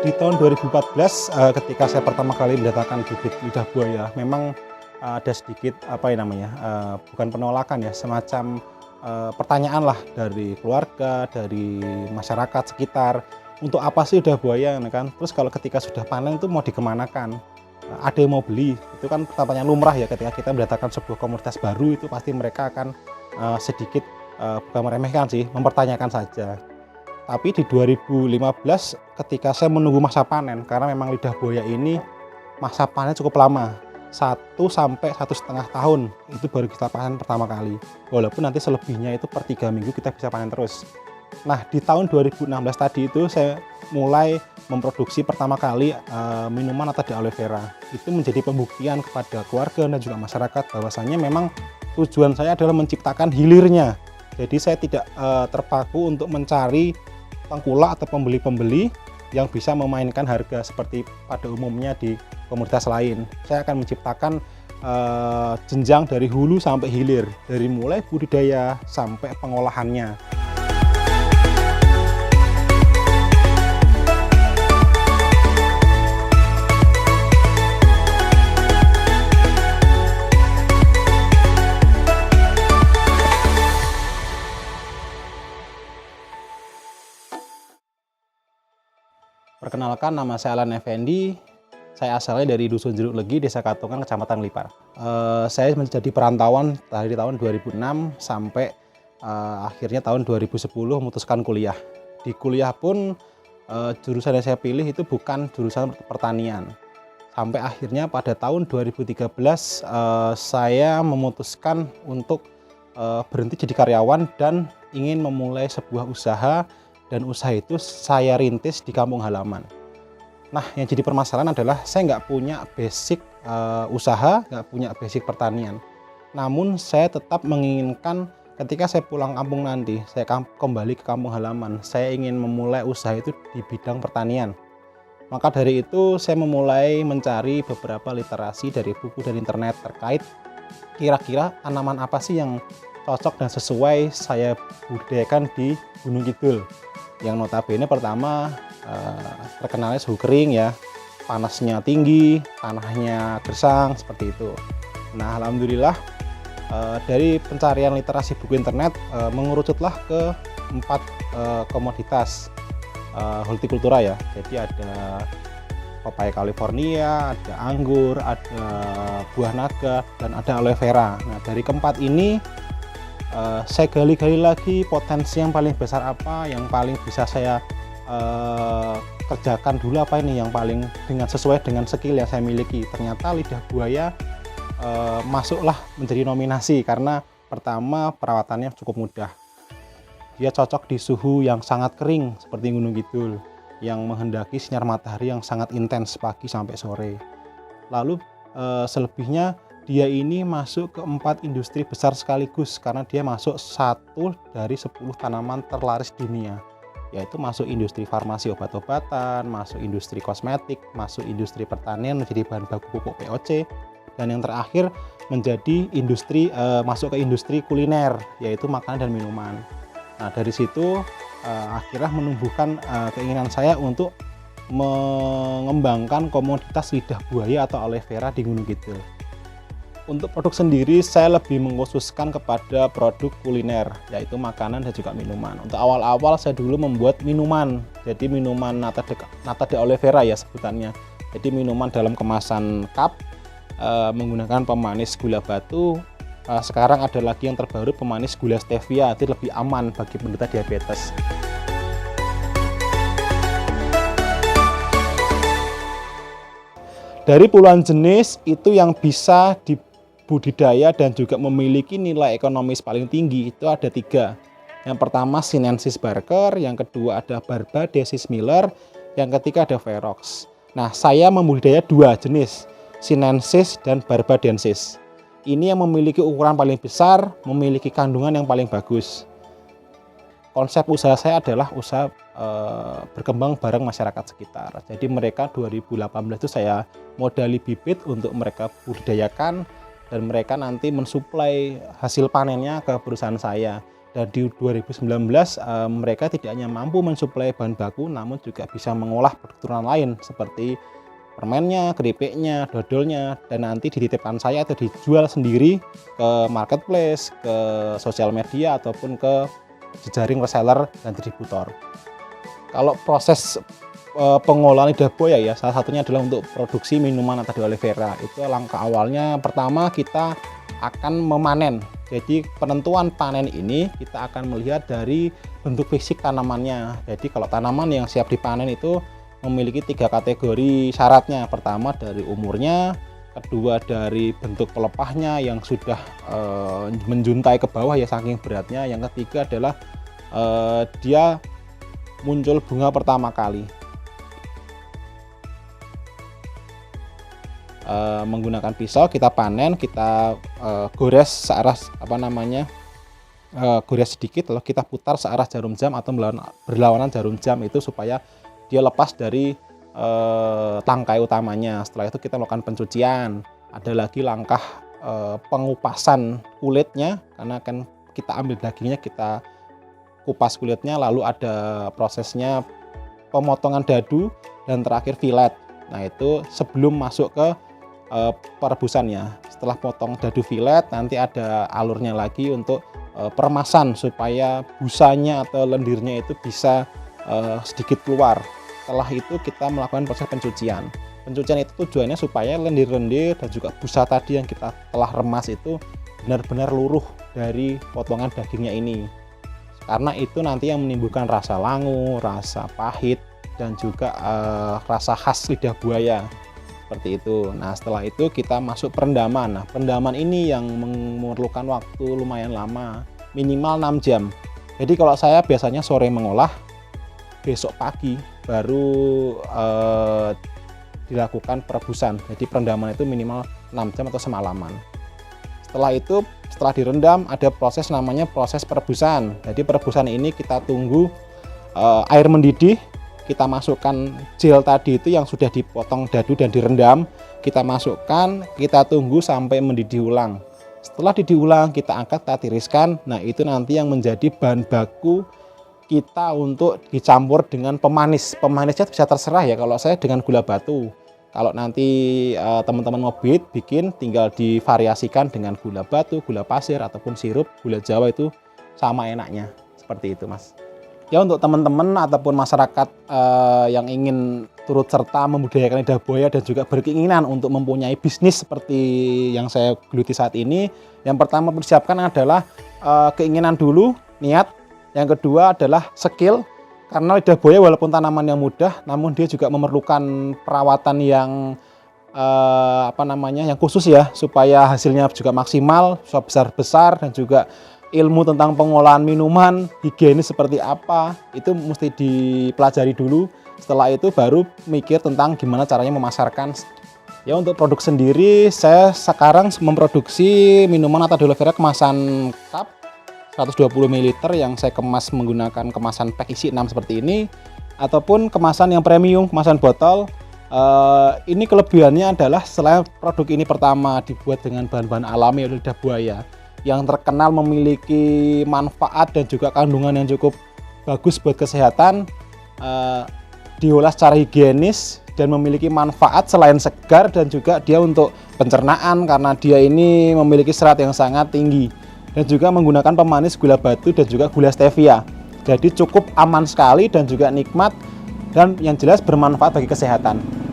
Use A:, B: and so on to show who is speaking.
A: Di tahun 2014 ketika saya pertama kali mendatangkan bibit lidah buaya, memang ada sedikit bukan penolakan ya, semacam pertanyaan lah dari keluarga, dari masyarakat sekitar, untuk apa sih lidah buaya, kan? Terus kalau ketika sudah panen itu mau dikemanakan? Ada yang mau beli? Itu kan pertanyaan lumrah ya ketika kita mendatangkan sebuah komoditas baru, itu pasti mereka akan sedikit bukan meremehkan sih, mempertanyakan saja. Tapi di 2015 ketika saya menunggu masa panen, karena memang lidah buaya ini masa panen cukup lama, 1 sampai 1,5 tahun itu baru kita panen pertama kali. Walaupun nanti selebihnya itu per 3 minggu kita bisa panen terus. Nah, di tahun 2016 tadi itu saya mulai memproduksi pertama kali minuman nata de aloe vera. Itu menjadi pembuktian kepada keluarga dan juga masyarakat bahwasanya memang tujuan saya adalah menciptakan hilirnya. Jadi saya tidak terpaku untuk mencari tengkulak atau pembeli-pembeli yang bisa memainkan harga seperti pada umumnya di komoditas lain. Saya akan menciptakan jenjang dari hulu sampai hilir, dari mulai budidaya sampai pengolahannya. Perkenalkan, nama saya Alan Effendi. Saya asalnya dari Dusun Jeruk Legi, Desa Katungan, Kecamatan Lipar. Saya menjadi perantauan dari tahun 2006 sampai akhirnya tahun 2010 memutuskan kuliah. Di kuliah pun jurusan yang saya pilih itu bukan jurusan pertanian. Sampai akhirnya pada tahun 2013 saya memutuskan untuk berhenti jadi karyawan dan ingin memulai sebuah usaha. Dan usaha itu saya rintis di kampung halaman. Nah, yang jadi permasalahan adalah saya nggak punya basic usaha, nggak punya basic pertanian. Namun saya tetap menginginkan ketika saya pulang kampung nanti, saya kembali ke kampung halaman, saya ingin memulai usaha itu di bidang pertanian. Maka dari itu saya memulai mencari beberapa literasi dari buku dan internet terkait kira-kira tanaman apa sih yang cocok dan sesuai saya budidayakan di Gunung Kidul. Yang notabene pertama terkenalnya suhu kering ya, panasnya tinggi, tanahnya gersang seperti itu. Nah, alhamdulillah dari pencarian literasi buku internet mengerucutlah ke 4 komoditas hortikultura ya. Jadi ada papaya California, ada anggur, ada buah naga, dan ada aloe vera. Nah, dari keempat ini saya gali-gali lagi potensi yang paling besar apa, yang paling bisa saya kerjakan dulu apa ini, yang paling sesuai dengan skill yang saya miliki. Ternyata lidah buaya masuklah menjadi nominasi karena pertama perawatannya cukup mudah. Dia cocok di suhu yang sangat kering seperti Gunung Kidul yang menghendaki sinar matahari yang sangat intens pagi sampai sore. Lalu selebihnya dia ini masuk ke 4 industri besar sekaligus karena dia masuk 1 dari 10 tanaman terlaris dunia, yaitu masuk industri farmasi obat-obatan, masuk industri kosmetik, masuk industri pertanian menjadi bahan baku pupuk POC, dan yang terakhir menjadi industri masuk ke industri kuliner, yaitu makanan dan minuman. Nah, dari situ akhirnya menumbuhkan keinginan saya untuk mengembangkan komoditas lidah buaya atau aloe vera di Gunung Kidul. Untuk produk sendiri saya lebih mengkhususkan kepada produk kuliner, yaitu makanan dan juga minuman. Untuk awal-awal saya dulu membuat minuman, jadi minuman nata de aloe vera ya sebutannya. Jadi minuman dalam kemasan cup menggunakan pemanis gula batu. Sekarang ada lagi yang terbaru pemanis gula stevia, itu lebih aman bagi penderita diabetes. Dari puluhan jenis itu yang bisa dibudidaya dan juga memiliki nilai ekonomis paling tinggi itu ada 3. Yang pertama Sinensis Barker, yang kedua ada Barbadensis Miller, yang ketiga ada Ferox. Nah, saya membudidaya 2 jenis, Sinensis dan Barbadensis. Ini yang memiliki ukuran paling besar, memiliki kandungan yang paling bagus. Konsep usaha saya adalah usaha berkembang bareng masyarakat sekitar. Jadi mereka 2018 itu saya modali bibit untuk mereka budidayakan dan mereka nanti mensuplai hasil panennya ke perusahaan saya. Dan di 2019 mereka tidak hanya mampu mensuplai bahan baku, namun juga bisa mengolah produk turunan lain seperti permennya, keripiknya, dodolnya, dan nanti dititipkan saya atau dijual sendiri ke marketplace, ke sosial media, ataupun ke jejaring reseller dan distributor. Kalau proses pengolahan lidah buaya ya, salah satunya adalah untuk produksi minuman nata de olive vera. Itu langkah awalnya, pertama kita akan memanen. Jadi penentuan panen ini kita akan melihat dari bentuk fisik tanamannya. Jadi kalau tanaman yang siap dipanen itu memiliki 3 kategori syaratnya. Pertama dari umurnya, kedua dari bentuk pelepahnya yang sudah menjuntai ke bawah ya saking beratnya. Yang ketiga adalah dia muncul bunga pertama kali. Menggunakan pisau kita panen, kita gores searah gores sedikit, lalu kita putar searah jarum jam atau berlawanan jarum jam itu supaya dia lepas dari tangkai utamanya. Setelah itu kita melakukan pencucian. Ada lagi langkah pengupasan kulitnya, karena kan kita ambil dagingnya, kita kupas kulitnya, lalu ada prosesnya pemotongan dadu, dan terakhir filet. Nah itu sebelum masuk ke perebusannya. Setelah potong dadu filet, nanti ada alurnya lagi untuk peremasan supaya busanya atau lendirnya itu bisa sedikit keluar. Setelah itu kita melakukan proses pencucian. Pencucian itu tujuannya supaya lendir-lendir dan juga busa tadi yang kita telah remas itu benar-benar luruh dari potongan dagingnya ini. Karena itu nanti yang menimbulkan rasa langu, rasa pahit, dan juga rasa khas lidah buaya. Seperti itu. Nah setelah itu kita masuk perendaman. Nah perendaman ini yang memerlukan waktu lumayan lama, minimal 6 jam. Jadi kalau saya biasanya sore mengolah, besok pagi baru dilakukan perebusan. Jadi perendaman itu minimal 6 jam atau semalaman. Setelah itu, setelah direndam, ada proses namanya proses perebusan. Jadi perebusan ini kita tunggu air mendidih, kita masukkan gel tadi itu yang sudah dipotong dadu dan direndam, kita masukkan, kita tunggu sampai mendidih ulang. Setelah didih ulang, kita angkat, kita tiriskan. Nah itu nanti yang menjadi bahan baku kita untuk dicampur dengan pemanis. Pemanisnya bisa terserah ya, kalau saya dengan gula batu. Kalau nanti teman-teman mau bikin, tinggal divariasikan dengan gula batu, gula pasir, ataupun sirup, gula jawa, itu sama enaknya. Seperti itu Mas. Ya untuk teman-teman ataupun masyarakat yang ingin turut serta membudidayakan lidah buaya dan juga berkeinginan untuk mempunyai bisnis seperti yang saya geluti saat ini, yang pertama persiapkan adalah keinginan dulu, niat. Yang kedua adalah skill, karena lidah buaya walaupun tanaman yang mudah, namun dia juga memerlukan perawatan yang yang khusus ya, supaya hasilnya juga maksimal, besar-besar, dan juga ilmu tentang pengolahan minuman, higienis seperti apa, itu mesti dipelajari dulu. Setelah itu baru mikir tentang gimana caranya memasarkan. Ya untuk produk sendiri, saya sekarang memproduksi minuman nata de olive vera kemasan cup 120 ml yang saya kemas menggunakan kemasan pack isi 6 seperti ini, ataupun kemasan yang premium, kemasan botol. Ini kelebihannya adalah selain produk ini pertama dibuat dengan bahan-bahan alami oleh lidah buaya, yang terkenal memiliki manfaat dan juga kandungan yang cukup bagus buat kesehatan, diolah secara higienis dan memiliki manfaat selain segar, dan juga dia untuk pencernaan karena dia ini memiliki serat yang sangat tinggi, dan juga menggunakan pemanis gula batu dan juga gula stevia. Jadi cukup aman sekali dan juga nikmat, dan yang jelas bermanfaat bagi kesehatan.